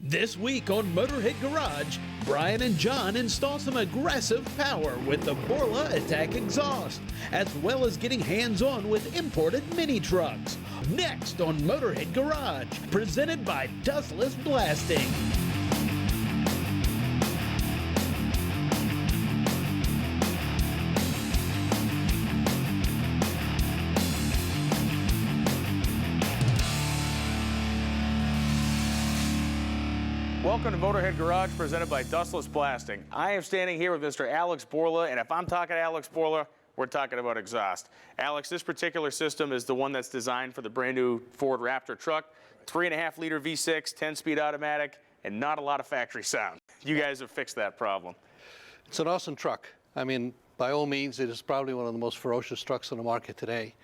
This week on Motorhead Garage, Brian and John install some aggressive power with the Borla Attack exhaust, as well as getting hands-on with imported mini trucks. Next on Motorhead Garage, presented by Dustless Blasting. Welcome to Motorhead Garage, presented by Dustless Blasting. I am standing here with Mr. Alex Borla, and if I'm talking Alex Borla, we're talking about exhaust. Alex, this particular system is the one that's designed for the brand new Ford Raptor truck. 3.5 liter V6, 10-speed automatic, and not a lot of factory sound. You guys have fixed that problem. It's an awesome truck. I mean, by all means, it is probably one of the most ferocious trucks on the market today.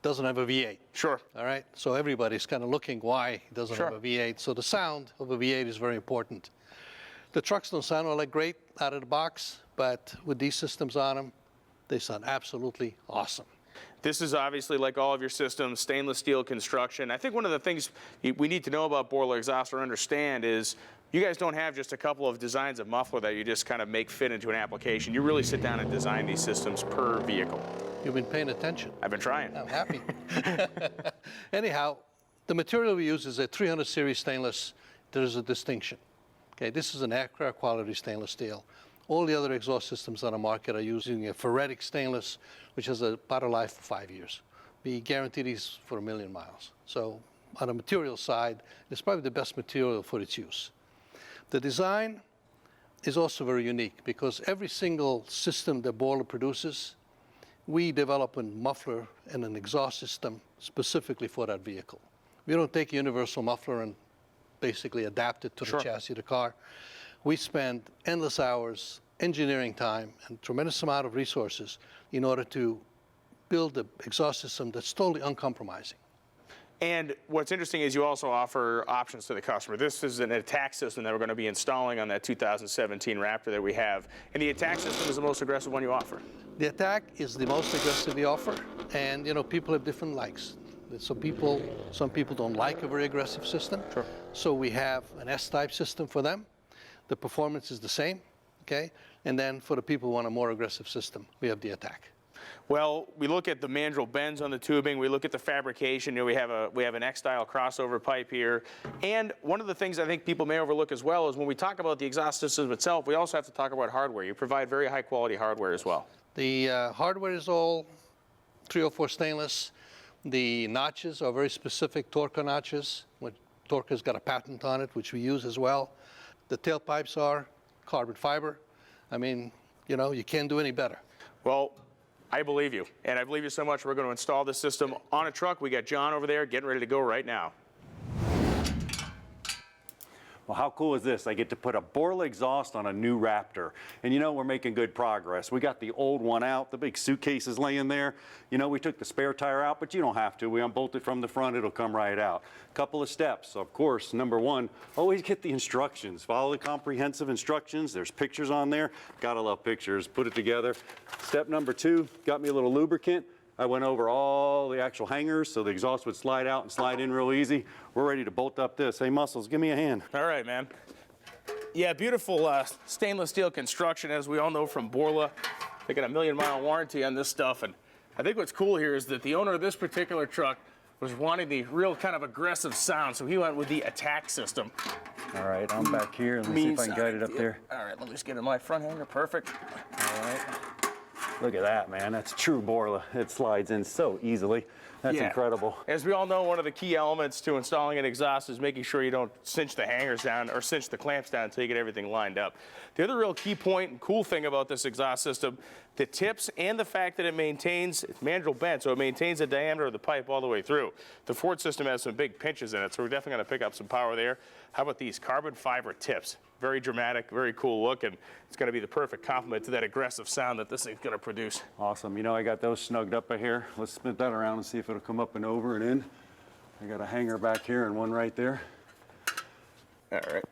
Doesn't have a V8. Sure. All right. So everybody's kind of looking why it doesn't have a V8. So the sound of a V8 is very important. The trucks don't sound all that great out of the box, but with these systems on them, they sound absolutely awesome. This is obviously, like all of your systems, stainless steel construction. I think one of the things we need to know about Borla exhaust or understand is you guys don't have just a couple of designs of muffler that you just kind of make fit into an application. You really sit down and design these systems per vehicle. You've been paying attention. I've been trying. I'm happy. Anyhow, the material we use is a 300 series stainless. There's a distinction. Okay, this is an aircraft quality stainless steel. All the other exhaust systems on the market are using a ferritic stainless, which has a battery life of 5 years. We guarantee these for 1 million miles. So on the material side, it's probably the best material for its use. The design is also very unique because every single system that Borla produces, we develop a muffler and an exhaust system specifically for that vehicle. We don't take a universal muffler and basically adapt it to the chassis of the car. We spend endless hours, engineering time, and tremendous amount of resources in order to build an exhaust system that's totally uncompromising. And what's interesting is you also offer options to the customer. This is an attack system that we're going to be installing on that 2017 Raptor that we have. And the attack system is the most aggressive one you offer. The attack is the most aggressive we offer, and you know, people have different likes. Some people don't like a very aggressive system. Sure. So we have an S-type system for them. The performance is the same, okay? And then for the people who want a more aggressive system, we have the attack. Well, we look at the mandrel bends on the tubing. We look at the fabrication. You know, we have an X-style crossover pipe here. And one of the things I think people may overlook as well is when we talk about the exhaust system itself, we also have to talk about hardware. You provide very high-quality hardware as well. The hardware is all 304 stainless. The notches are very specific Torque notches. Torque has got a patent on it, which we use as well. The tailpipes are carbon fiber. I mean, you know, you can't do any better. Well, I believe you, and I believe you so much we're going to install this system on a truck. We got John over there getting ready to go right now. Well, how cool is this? I get to put a Borla exhaust on a new Raptor. And you know, we're making good progress. We got the old one out, the big suitcase is laying there. You know, we took the spare tire out, but you don't have to. We unbolt it from the front, it'll come right out. Couple of steps. Of course, number one, always get the instructions. Follow the comprehensive instructions. There's pictures on there. Gotta love pictures. Put it together. Step number two, got me a little lubricant. I went over all the actual hangers so the exhaust would slide out and slide in real easy. We're ready to bolt up this. Hey, Muscles, give me a hand. All right, man. Yeah, beautiful stainless steel construction, as we all know from Borla. They got a 1 million mile warranty on this stuff. And I think what's cool here is that the owner of this particular truck was wanting the real kind of aggressive sound, so he went with the attack system. All right, I'm back here. Let me see if I can guide it up there. All right, let me just get in my front hanger. Perfect. All right. Look at that, man. That's true Borla. It slides in so easily. That's incredible. As we all know, one of the key elements to installing an exhaust is making sure you don't cinch the hangers down or cinch the clamps down until you get everything lined up. The other real key point and cool thing about this exhaust system, the tips and the fact that it maintains mandrel bend, so it maintains the diameter of the pipe all the way through. The Ford system has some big pinches in it, so we're definitely going to pick up some power there. How about these carbon fiber tips? Very dramatic, very cool look, and it's going to be the perfect complement to that aggressive sound that this thing's going to produce. Awesome. You know, I got those snugged up in here. Let's spin that around and see if it'll come up and over and in. I got a hanger back here and one right there. All right.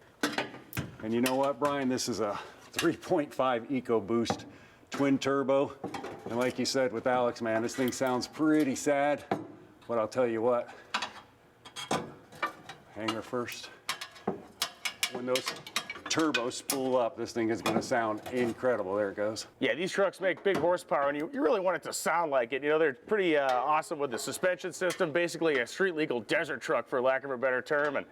And you know what, Brian? This is a 3.5 EcoBoost twin turbo. And like you said with Alex, man, this thing sounds pretty sad. But I'll tell you what, hanger first. when those turbos spool up, this thing is going to sound incredible. There it goes. Yeah, these trucks make big horsepower, and you really want it to sound like it. You know, they're pretty awesome with the suspension system, basically a street-legal desert truck, for lack of a better term, and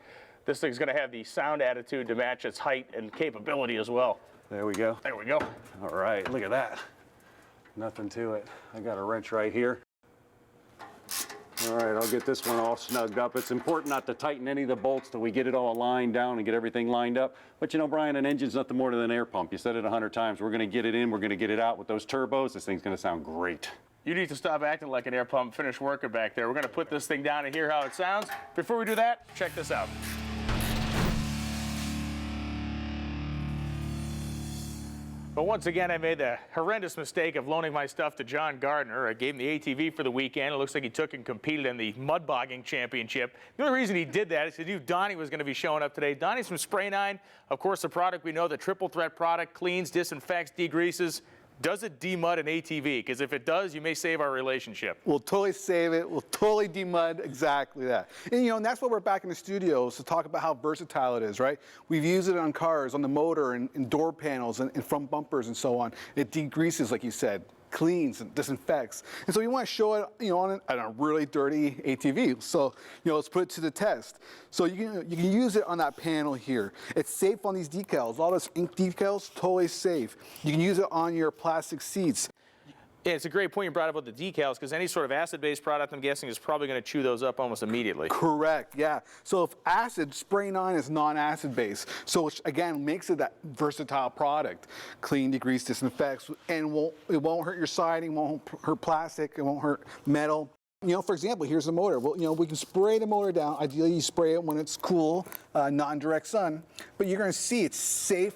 this thing's going to have the sound attitude to match its height and capability as well. There we go. There we go. All right, look at that. Nothing to it. I got a wrench right here. All right, I'll get this one all snugged up. It's important not to tighten any of the bolts till we get it all lined down and get everything lined up. But you know, Brian, an engine's nothing more than an air pump. You said it 100 times. We're gonna get it in, we're gonna get it out with those turbos. This thing's gonna sound great. You need to stop acting like an air pump, finish working back there. We're gonna put this thing down and hear how it sounds. Before we do that, check this out. But once again, I made the horrendous mistake of loaning my stuff to John Gardner. I gave him the ATV for the weekend. It looks like he took and competed in the mud bogging championship. The only reason he did that is he knew Donnie was going to be showing up today. Donnie's from Spray 9. Of course, the product we know, the triple threat product, cleans, disinfects, degreases. Does it demud an ATV? Because if it does, you may save our relationship. We'll totally save it. We'll totally demud exactly that. And you know, and that's why we're back in the studios to talk about how versatile it is, right? We've used it on cars, on the motor, and door panels, and front bumpers, and so on. It degreases, like you said, cleans and disinfects. And so you want to show it, you know, on a really dirty ATV. So, you know, let's put it to the test. So you can use it on that panel here. It's safe on these decals. All those ink decals, totally safe. You can use it on your plastic seats. Yeah, it's a great point you brought up about the decals, because any sort of acid-based product, I'm guessing, is probably going to chew those up almost immediately. Correct, yeah. So if acid, Spray 9 is non-acid based. So which, again, makes it that versatile product. Clean, degrease, disinfects, and it won't hurt your siding, won't hurt plastic, it won't hurt metal. You know, for example, here's the motor. Well, you know, we can spray the motor down. Ideally, you spray it when it's cool, not in direct sun. But you're going to see it's safe.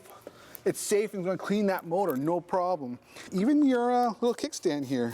It's safe and going to clean that motor, no problem. Even your little kickstand here,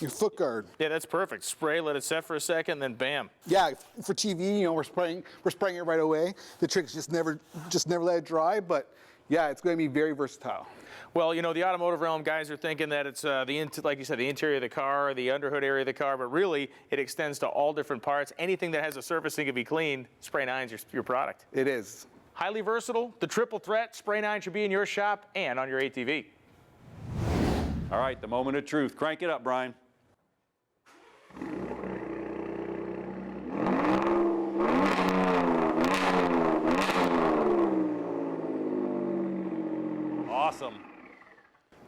your foot guard. Yeah, that's perfect. Spray, let it set for a second, then bam. Yeah, for TV, you know, we're spraying it right away. The trick is just never let it dry. But yeah, it's going to be very versatile. Well, you know, the automotive realm guys are thinking that it's like you said, the interior of the car, the underhood area of the car, but really it extends to all different parts. Anything that has a surface that can be cleaned, Spray 9's your product. It is. Highly versatile, the triple threat, Spray 9 should be in your shop and on your ATV. All right, the moment of truth. Crank it up, Brian. Awesome.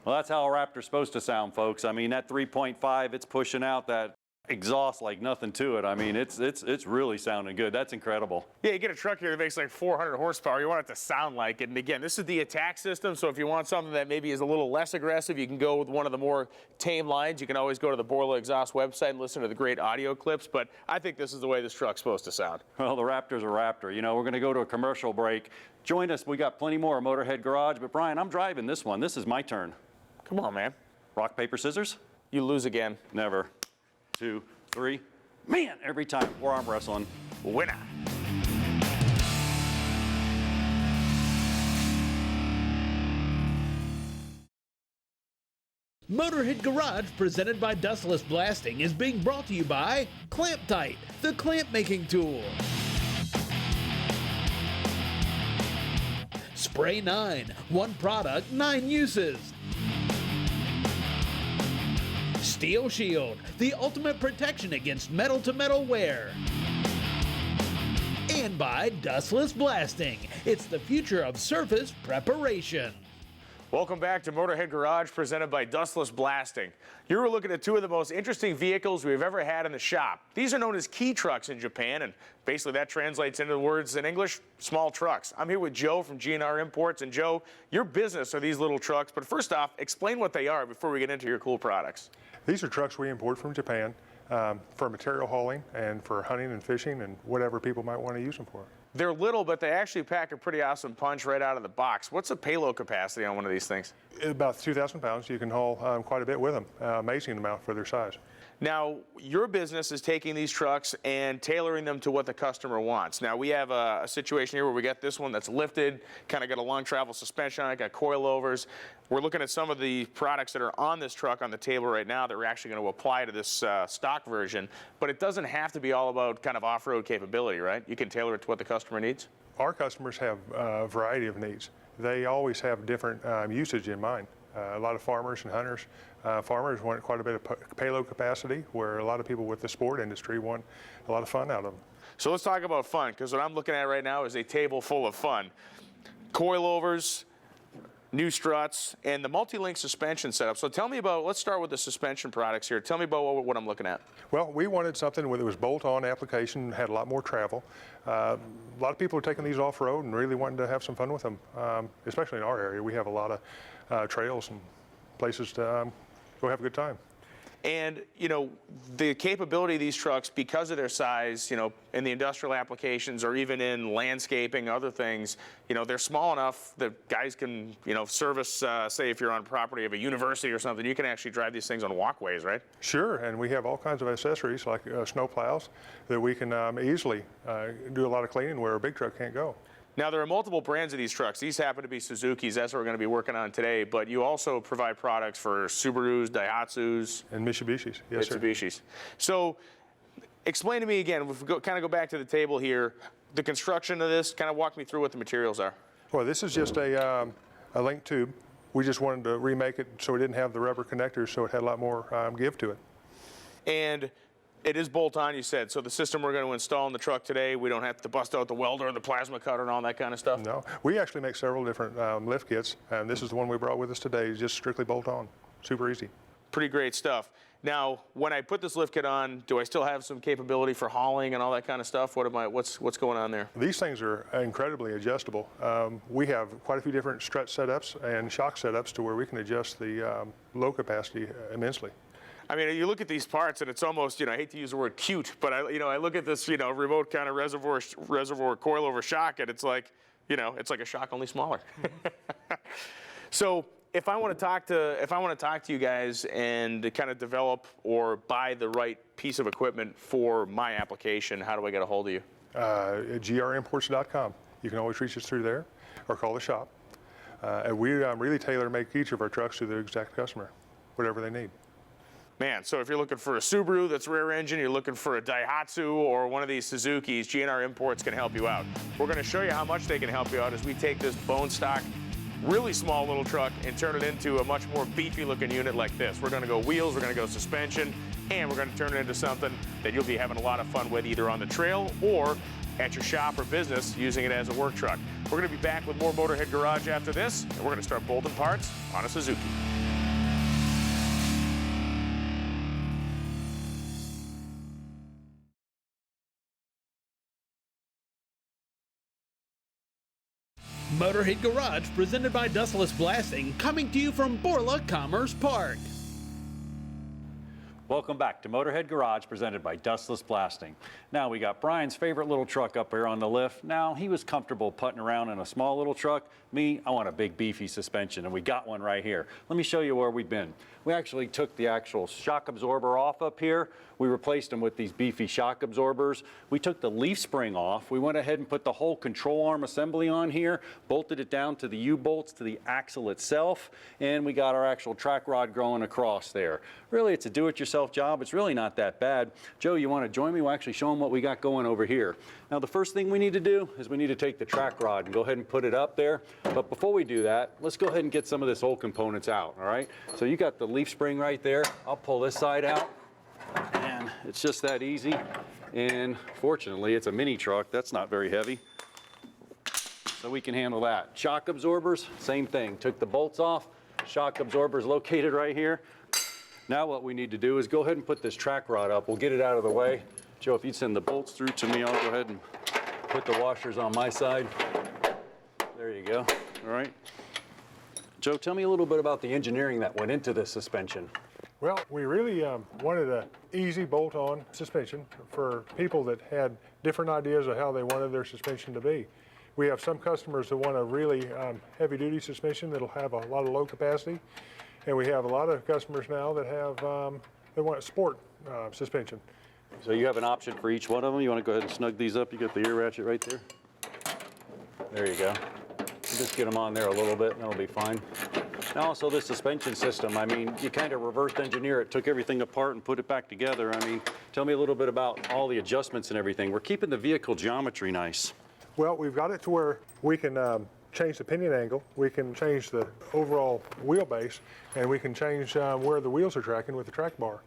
Well, that's how a Raptor's supposed to sound, folks. I mean, that 3.5, it's pushing out that exhaust like nothing to it. I mean, it's really sounding good. That's incredible. Yeah, you get a truck here that makes like 400 horsepower. You want it to sound like it. And again, this is the attack system. So if you want something that maybe is a little less aggressive, you can go with one of the more tame lines. You can always go to the Borla exhaust website and listen to the great audio clips. But I think this is the way this truck's supposed to sound. Well, the Raptor's a Raptor. You know, we're going to go to a commercial break. Join us. We got plenty more Motorhead Garage. But Brian, I'm driving this one. This is my turn. Come on, man. Rock, paper, scissors? You lose again. Never. 2, 3. Man, every time. We're arm wrestling. Winner. Motorhead Garage, presented by Dustless Blasting, is being brought to you by Clamp Tight, the clamp making tool. Spray 9, one product, 9 uses. Steel Shield, the ultimate protection against metal-to-metal wear. And by Dustless Blasting, it's the future of surface preparation. Welcome back to Motorhead Garage, presented by Dustless Blasting. You're looking at two of the most interesting vehicles we've ever had in the shop. These are known as key trucks in Japan, and basically that translates into the words in English, small trucks. I'm here with Joe from Gnr Imports, and Joe, your business are these little trucks, but first off, explain what they are before we get into your cool products. These are trucks we import from Japan for material hauling and for hunting and fishing and whatever people might want to use them for. They're little, but they actually pack a pretty awesome punch right out of the box. What's the payload capacity on one of these things? About 2,000 pounds. You can haul quite a bit with them. Amazing amount for their size. Now, your business is taking these trucks and tailoring them to what the customer wants. Now, we have a situation here where we got this one that's lifted, kind of got a long travel suspension on it, got coilovers. We're looking at some of the products that are on this truck on the table right now that we're actually going to apply to this stock version. But it doesn't have to be all about kind of off-road capability, right? You can tailor it to what the customer needs. Our customers have a variety of needs. They always have different usage in mind. A lot of farmers and hunters. Farmers want quite a bit of payload capacity, where a lot of people with the sport industry want a lot of fun out of them. So let's talk about fun, because what I'm looking at right now is a table full of fun. Coilovers, new struts, and the multi-link suspension setup. So tell me about, let's start with the suspension products here. Tell me about what I'm looking at. Well, we wanted something that was bolt-on application, had a lot more travel. A lot of people are taking these off-road and really wanting to have some fun with them, especially in our area. We have a lot of trails and places to go have a good time. And, you know, the capability of these trucks, because of their size, you know, in the industrial applications or even in landscaping, other things, you know, they're small enough that guys can, you know, service, say if you're on property of a university or something, you can actually drive these things on walkways, right? Sure, and we have all kinds of accessories like snow plows that we can easily do a lot of cleaning where a big truck can't go. Now, there are multiple brands of these trucks. These happen to be Suzuki's. That's what we're going to be working on today. But you also provide products for Subarus, Daihatsus. And Mitsubishi's, yes, sir. Mitsubishi's. So explain to me again, if we kind of go back to the table here, the construction of this, kind of walk me through what the materials are. Well, this is just a link tube. We just wanted to remake it so it didn't have the rubber connectors, so it had a lot more give to it. And it is bolt-on, you said. So the system we're going to install in the truck today, we don't have to bust out the welder and the plasma cutter and all that kind of stuff? No, we actually make several different lift kits, and this is the one we brought with us today. It's just strictly bolt-on, super easy. Pretty great stuff. Now, when I put this lift kit on, do I still have some capability for hauling and all that kind of stuff? What's going on there? These things are incredibly adjustable. We have quite a few different strut setups and shock setups to where we can adjust the low capacity immensely. I mean, you look at these parts and it's almost, you know, I hate to use the word cute, but I look at this, you know, remote kind of reservoir coilover shock, and it's like, you know, it's like a shock, only smaller. So if I want to talk to you guys and to kind of develop or buy the right piece of equipment for my application, how do I get a hold of you? At GrImports.com. You can always reach us through there or call the shop. And we really tailor make each of our trucks to the exact customer, whatever they need. Man, so if you're looking for a Subaru that's rear engine, you're looking for a Daihatsu or one of these Suzukis, Gnr Imports can help you out. We're going to show you how much they can help you out as we take this bone stock, really small little truck and turn it into a much more beefy looking unit like this. We're going to go wheels, we're going to go suspension, and we're going to turn it into something that you'll be having a lot of fun with either on the trail or at your shop or business using it as a work truck. We're going to be back with more Motorhead Garage after this, and we're going to start bolting parts on a Suzuki. Motorhead Garage, presented by Dustless Blasting, coming to you from Borla Commerce Park. Welcome back to Motorhead Garage, presented by Dustless Blasting. Now we got Brian's favorite little truck up here on the lift. Now he was comfortable putting around in a small little truck. Me, I want a big beefy suspension, and we got one right here. Let me show you where we've been. We actually took the actual shock absorber off up here. We replaced them with these beefy shock absorbers. We took the leaf spring off. We went ahead and put the whole control arm assembly on here, bolted it down to the U-bolts to the axle itself, and we got our actual track rod growing across there. Really, it's a do-it-yourself job. It's really not that bad. Joe, you want to join me? We'll actually show them what we got going over here. Now, the first thing we need to do is we need to take the track rod and go ahead and put it up there. But before we do that, let's go ahead and get some of this old components out, all right? So you got the leaf spring right there. I'll pull this side out, and it's just that easy. And fortunately, it's a mini truck. That's not very heavy, so we can handle that. Shock absorbers, same thing. Took the bolts off. Shock absorbers located right here. Now what we need to do is go ahead and put this track rod up. We'll get it out of the way. Joe, if you'd send the bolts through to me, I'll go ahead and put the washers on my side. There you go. All right. Joe, tell me a little bit about the engineering that went into this suspension. Well, we really wanted an easy bolt-on suspension for people that had different ideas of how they wanted their suspension to be. We have some customers that want a really heavy-duty suspension that'll have a lot of low capacity, and we have a lot of customers now that have they want sport suspension. So you have an option for each one of them. You want to go ahead and snug these up? You got the ear ratchet right there. There you go. Just get them on there a little bit, and that'll be fine. Now also the suspension system, I mean, you kind of reversed engineer it, took everything apart and put it back together. I mean, tell me a little bit about all the adjustments and everything. We're keeping the vehicle geometry nice. Well, we've got it to where we can change the pinion angle, we can change the overall wheelbase, and we can change where the wheels are tracking with the track bar.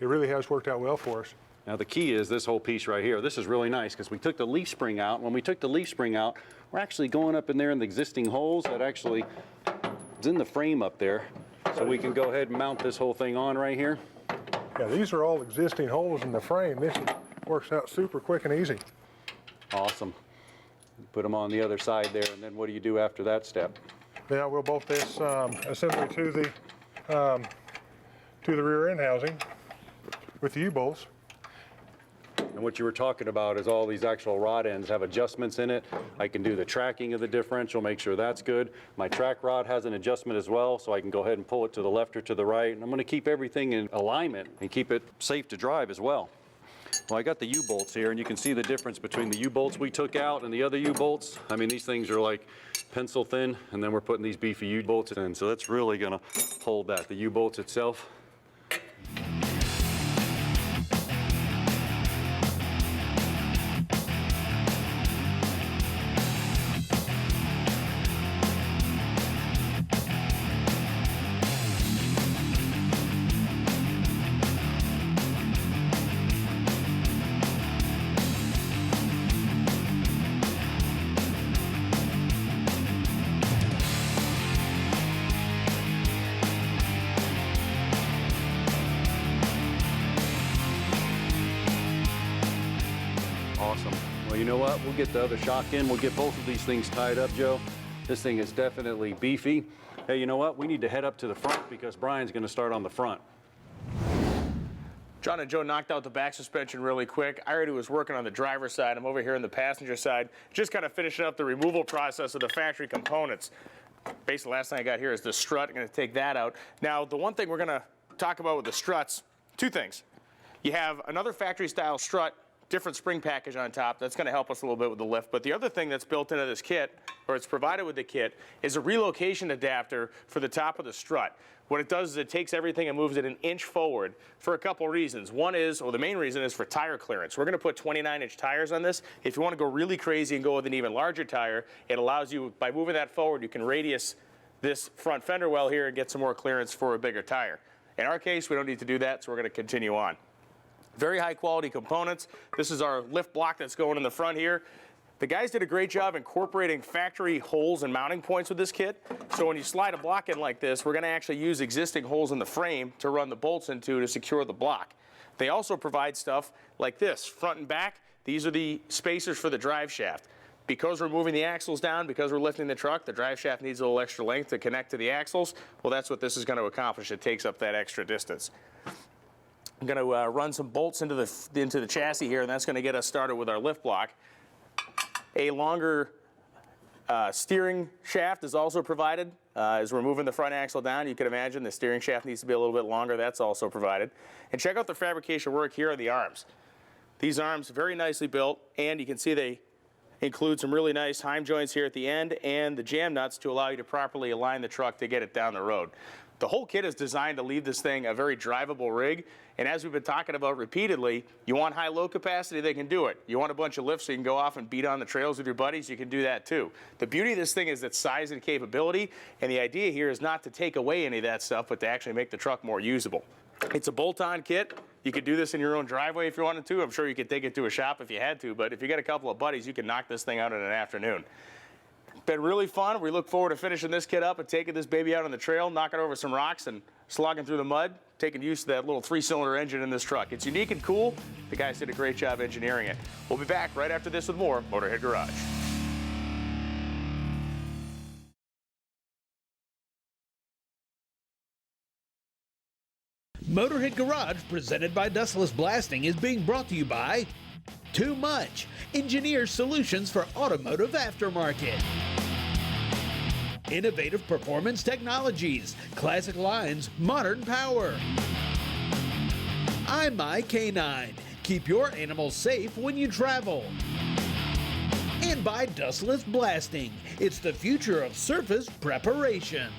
It really has worked out well for us. Now the key is this whole piece right here. This is really nice because we took the leaf spring out. When we took the leaf spring out, we're actually going up in there in the existing holes that actually is in the frame up there. So we can go ahead and mount this whole thing on right here. Yeah, these are all existing holes in the frame. This works out super quick and easy. Awesome. Put them on the other side there, and then what do you do after that step? Now we'll bolt this assembly to the rear end housing with the U-bolts. And what you were talking about is all these actual rod ends have adjustments in it. I can do the tracking of the differential, make sure that's good. My track rod has an adjustment as well, so I can go ahead and pull it to the left or to the right. And I'm going to keep everything in alignment and keep it safe to drive as well. Well, I got the U-bolts here, and you can see the difference between the U-bolts we took out and the other U-bolts. I mean, these things are like pencil thin, and then we're putting these beefy U-bolts in, so that's really going to hold that. The U-bolts itself. Awesome. Well, you know what? We'll get the other shock in. We'll get both of these things tied up, Joe. This thing is definitely beefy. Hey, you know what? We need to head up to the front because Brian's going to start on the front. John and Joe knocked out the back suspension really quick. I already was working on the driver's side. I'm over here on the passenger side, just kind of finishing up the removal process of the factory components. Basically, last thing I got here is the strut. I'm going to take that out. Now, the one thing we're going to talk about with the struts, two things. You have another factory-style strut, different spring package on top. That's going to help us a little bit with the lift. But the other thing that's built into this kit, or it's provided with the kit, is a relocation adapter for the top of the strut. What it does is it takes everything and moves it an inch forward for a couple reasons. One is, or the main reason is for tire clearance. We're going to put 29-inch tires on this. If you want to go really crazy and go with an even larger tire, it allows you, by moving that forward, you can radius this front fender well here and get some more clearance for a bigger tire. In our case, we don't need to do that, so we're going to continue on. Very high quality components. This is our lift block that's going in the front here. The guys did a great job incorporating factory holes and mounting points with this kit. So when you slide a block in like this, we're going to actually use existing holes in the frame to run the bolts into to secure the block. They also provide stuff like this, front and back. These are the spacers for the drive shaft. Because we're moving the axles down, because we're lifting the truck, the drive shaft needs a little extra length to connect to the axles. Well, that's what this is going to accomplish. It takes up that extra distance. I'm going to run some bolts into the chassis here, and that's going to get us started with our lift block. A longer steering shaft is also provided. As we're moving the front axle down, you can imagine the steering shaft needs to be a little bit longer. That's also provided. And check out the fabrication work here on the arms. These arms very nicely built, and you can see they include some really nice heim joints here at the end and the jam nuts to allow you to properly align the truck to get it down the road. The whole kit is designed to leave this thing a very drivable rig, and as we've been talking about repeatedly, you want high load capacity, they can do it. You want a bunch of lifts so you can go off and beat on the trails with your buddies, you can do that too. The beauty of this thing is its size and capability, and the idea here is not to take away any of that stuff, but to actually make the truck more usable. It's a bolt-on kit. You could do this in your own driveway if you wanted to. I'm sure you could take it to a shop if you had to, but if you got a couple of buddies, you can knock this thing out in an afternoon. Been really fun. We look forward to finishing this kit up and taking this baby out on the trail, knocking over some rocks and slogging through the mud, taking use of that little 3-cylinder engine in this truck. It's unique and cool. The guys did a great job engineering it. We'll be back right after this with more Motorhead Garage. Motorhead Garage, presented by Dustless Blasting, is being brought to you by Too Much, engineer solutions for automotive aftermarket. Innovative Performance Technologies, classic lines, modern power. I'm MyK9. Keep your animals safe when you travel. And by Dustless Blasting. It's the future of surface preparation.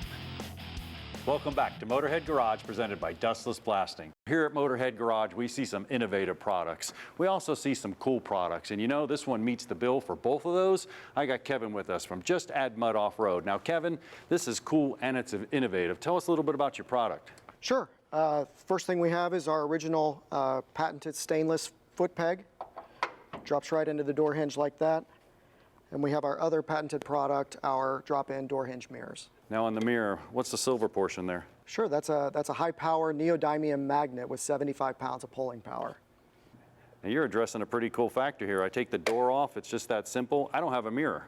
Welcome back to Motorhead Garage, presented by Dustless Blasting. Here at Motorhead Garage, we see some innovative products. We also see some cool products, and you know, this one meets the bill for both of those. I got Kevin with us from Just Add Mud Off-Road. Now, Kevin, this is cool and it's innovative. Tell us a little bit about your product. Sure. First thing we have is our original patented stainless foot peg. Drops right into the door hinge like that. And we have our other patented product, our drop-in door hinge mirrors. Now on the mirror, what's the silver portion there? Sure, that's a high-power neodymium magnet with 75 pounds of pulling power. Now you're addressing a pretty cool factor here. I take the door off, it's just that simple. I don't have a mirror.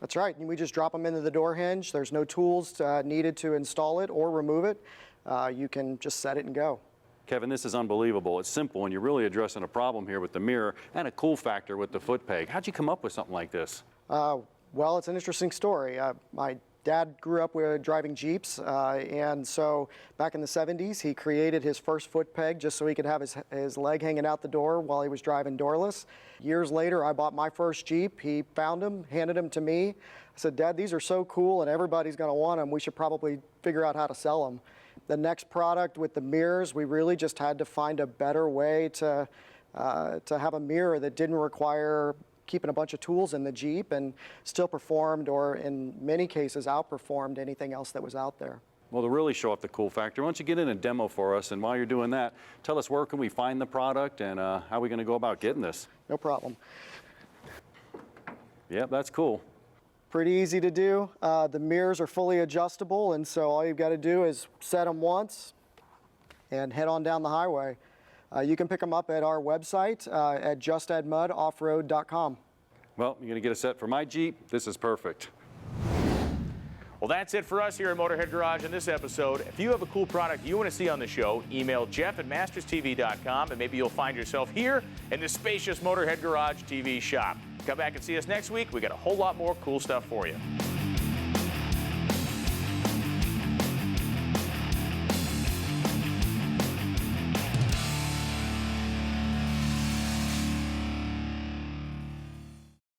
That's right, we just drop them into the door hinge. There's no tools needed to install it or remove it. You can just set it and go. Kevin, this is unbelievable. It's simple, and you're really addressing a problem here with the mirror and a cool factor with the foot peg. How'd you come up with something like this? Well, it's an interesting story. My dad grew up with driving Jeeps, and so back in the 70s, he created his first foot peg just so he could have his leg hanging out the door while he was driving doorless. Years later, I bought my first Jeep. He found them, handed them to me. I said, Dad, these are so cool and everybody's going to want them. We should probably figure out how to sell them. The next product with the mirrors, we really just had to find a better way to have a mirror that didn't require keeping a bunch of tools in the Jeep and still performed, or in many cases outperformed, anything else that was out there. Well, to really show off the cool factor, why don't you get in a demo for us, and while you're doing that, tell us where can we find the product and how are we going to go about getting this? No problem. Yep, that's cool. Pretty easy to do. The mirrors are fully adjustable, and so all you've got to do is set them once and head on down the highway. You can pick them up at our website at justaddmudoffroad.com. Well, you're going to get a set for my Jeep. This is perfect. Well, that's it for us here at Motorhead Garage in this episode. If you have a cool product you want to see on the show, email jeff@masterstv.com, and maybe you'll find yourself here in the spacious Motorhead Garage TV shop. Come back and see us next week. We got a whole lot more cool stuff for you.